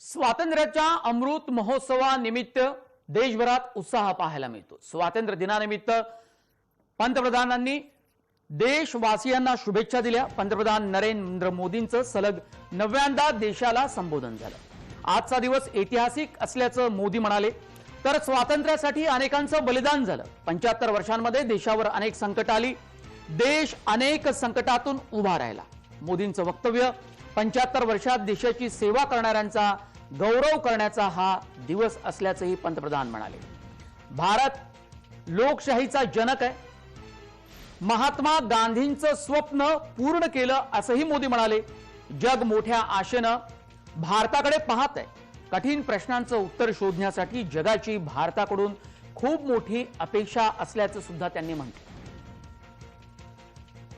स्वातंत्र्याच्या अमृत महोत्सवानिमित्त देशभरात उत्साह पाहायला मिळतो। स्वातंत्र्य दिनानिमित्त पंतप्रधानांनी देशवासियांना शुभेच्छा दिल्या। पंतप्रधान नरेंद्र मोदींचं सलग 9व्यांदा देशाला संबोधन झालं। आजचा दिवस ऐतिहासिक असल्याचं मोदी म्हणाले। तर स्वातंत्र्यासाठी अनेकांचं बलिदान झालं। 75 वर्षांमध्ये देशावर अनेक संकट आली, देश अनेक संकटातून उभा राहिला। मोदींचं वक्तव्य 75 वर्षात देशाची सेवा करणाऱ्यांचा गौरव करण्याचा हा दिवस असल्याचंही पंतप्रधान म्हणाले। भारत लोकशाहीचा जनक आहे, महात्मा गांधींचं स्वप्न पूर्ण केलं असंही मोदी म्हणाले। जग मोठ्या आशेनं भारताकडे पाहत आहे। कठीण प्रश्नांचं उत्तर शोधण्यासाठी जगाची भारताकडून खूप मोठी अपेक्षा असल्याचं सुद्धा त्यांनी म्हटलं।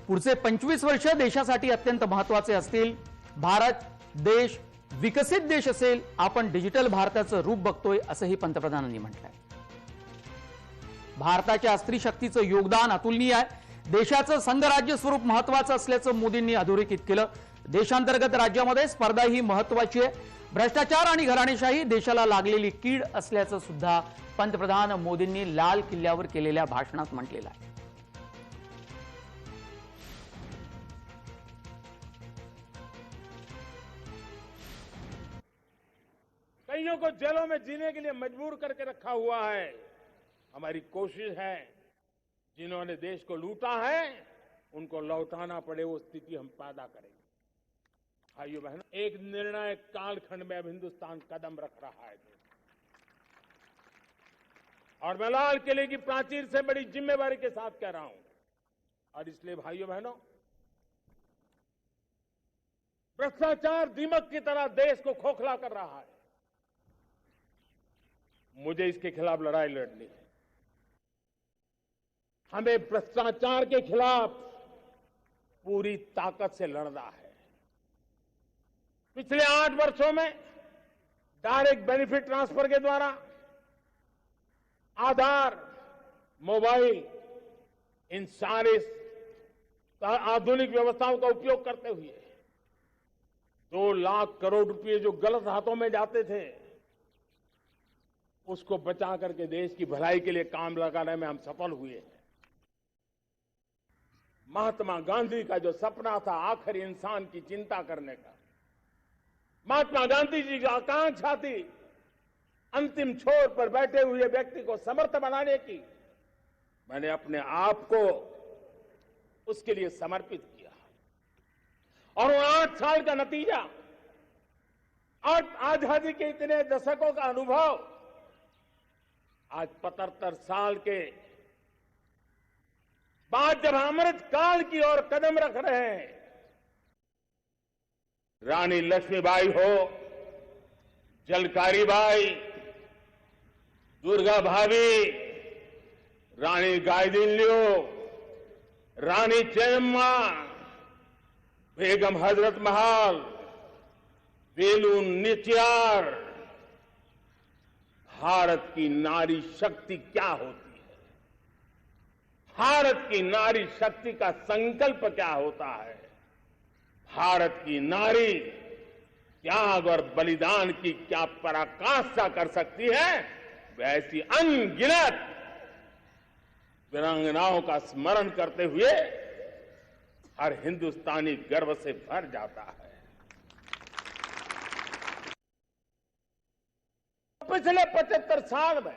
पुढचे 25 वर्ष देशासाठी अत्यंत महत्त्वाचे असतील। भारत देश विकसित देश असेल, आपण डिजिटल भारताचं रूप बघतोय असंही पंतप्रधानांनी म्हटलंय। भारताच्या स्त्री शक्तीचं योगदान अतुलनीय आहे। देशाचं संघराज्य स्वरूप महत्त्वाचं असल्याचं मोदींनी अधोरेखित केलं। देशांतर्गत राज्यामध्ये स्पर्धा ही महत्त्वाची आहे। भ्रष्टाचार आणि घराणेशाही देशाला लागलेली कीड असल्याचं सुद्धा पंतप्रधान मोदींनी लाल किल्ल्यावर केलेल्या भाषणात म्हटलेलं आहे। कईयों को जेलों में जीने के लिए मजबूर करके रखा हुआ है। हमारी कोशिश है जिन्होंने देश को लूटा है उनको लौटाना पड़े वो स्थिति हम पैदा करेंगे। भाइयों बहनों, एक निर्णायक कालखंड में अब हिंदुस्तान कदम रख रहा है और मैं लाल किले की प्राचीर से बड़ी जिम्मेवारी के साथ कह रहा हूं। और इसलिए भाइयों बहनों, भ्रष्टाचार दीमक की तरह देश को खोखला कर रहा है। मुझे इसके खिलाफ लड़ाई लड़नी है। हमें भ्रष्टाचार के खिलाफ पूरी ताकत से लड़ना है। पिछले 8 वर्षों में डायरेक्ट बेनिफिट ट्रांसफर के द्वारा आधार, मोबाइल, इन सारे आधुनिक व्यवस्थाओं का उपयोग करते हुए 2 लाख करोड़ रुपए जो गलत हाथों में जाते थे उसको बचा करके देश की भलाई के लिए काम लगाने में हम सफल हुए हैं। महात्मा गांधी का जो सपना था आखिर इंसान की चिंता करने का, महात्मा गांधी जी की आकांक्षा थी अंतिम छोर पर बैठे हुए व्यक्ति को समर्थ बनाने की, मैंने अपने आप को उसके लिए समर्पित किया। और वो 8 साल का नतीजा और आजादी के इतने दशकों का अनुभव आज 75 साल के बाद जब अमृत काल की ओर कदम रख रहे हैं, रानी लक्ष्मीबाई हो, झलकारी बाई, दुर्गा भाभी, रानी गाइदिन्लियो, रानी चेन्नम्मा, बेगम हजरत महल, वेलू निचियार, भारत की नारी शक्ति क्या होती है, भारत की नारी शक्ति का संकल्प क्या होता है, भारत की नारी त्याग और बलिदान की क्या पराकाष्ठा कर सकती है, वैसी अनगिनत वीरांगनाओं का स्मरण करते हुए हर हिंदुस्तानी गर्व से भर जाता है। पिछले 75 साल में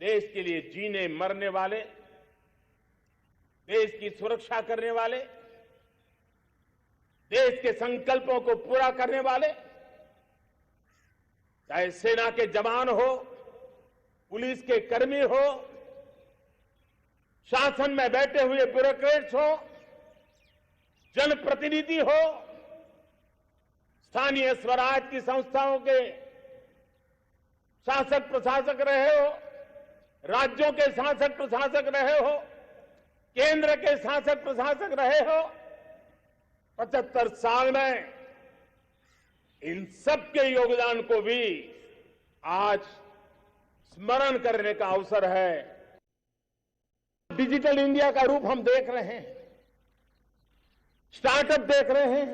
देश के लिए जीने मरने वाले, देश की सुरक्षा करने वाले, देश के संकल्पों को पूरा करने वाले, चाहे सेना के जवान हो, पुलिस के कर्मी हो, शासन में बैठे हुए ब्यूरोक्रेट्स हो, जनप्रतिनिधि हो, स्थानीय स्वराज की संस्थाओं के शासक प्रशासक रहे हो, राज्यों के शासक प्रशासक रहे हो, केंद्र के शासक प्रशासक रहे हो, 75 साल में इन सबके योगदान को भी आज स्मरण करने का अवसर है। डिजिटल इंडिया का रूप हम देख रहे हैं, स्टार्टअप देख रहे हैं।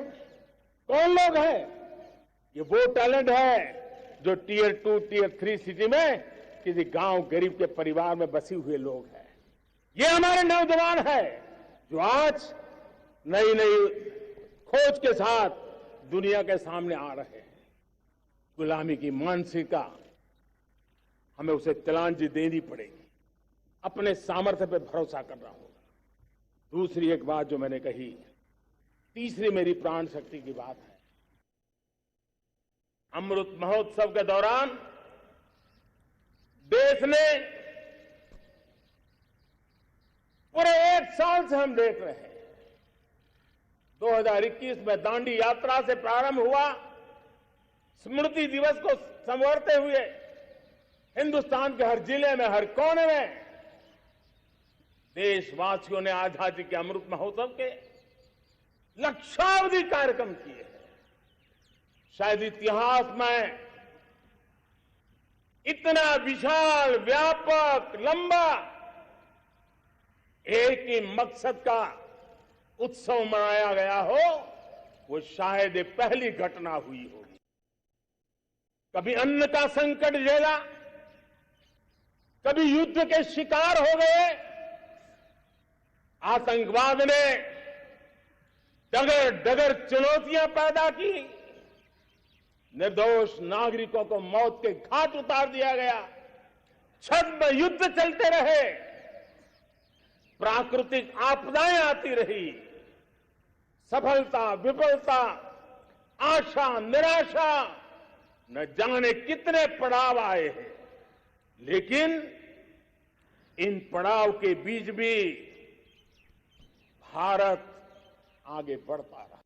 कौन लोग हैं ये वो टैलेंट है जो टियर 2, टियर 3 सिटी में किसी गांव गरीब के परिवार में बसे हुए लोग हैं। ये हमारे नौजवान है जो आज नई नई खोज के साथ दुनिया के सामने आ रहे हैं। गुलामी की मानसिकता हमें उसे तिलांजलि देनी पड़ेगी, अपने सामर्थ्य पर भरोसा करना होगा। दूसरी एक बात जो मैंने कही, तीसरी मेरी प्राण शक्ति की बात है। अमृत महोत्सव के दौरान देश ने पूरे 1 साल से हम देख रहे हैं, 2021 में दांडी यात्रा से प्रारंभ हुआ, स्मृति दिवस को संवारते हुए हिंदुस्तान के हर जिले में, हर कोने में देशवासियों ने आजादी के अमृत महोत्सव के लक्षावधि कार्यक्रम किए हैं। शायद इतिहास में इतना विशाल, व्यापक, लंबा एक ही मकसद का उत्सव मनाया गया हो, वो शायद ये पहली घटना हुई होगी। कभी अन्न का संकट झेला, कभी युद्ध के शिकार हो गए, आतंकवाद ने डगर डगर चुनौतियां पैदा की, निर्दोष नागरिकों को मौत के घाट उतार दिया गया, छद्म युद्ध चलते रहे, प्राकृतिक आपदाएं आती रही, सफलता विफलता, आशा निराशा, न जाने कितने पड़ाव आए हैं, लेकिन इन पड़ाव के बीच भी भारत आगे बढ़ता रहा।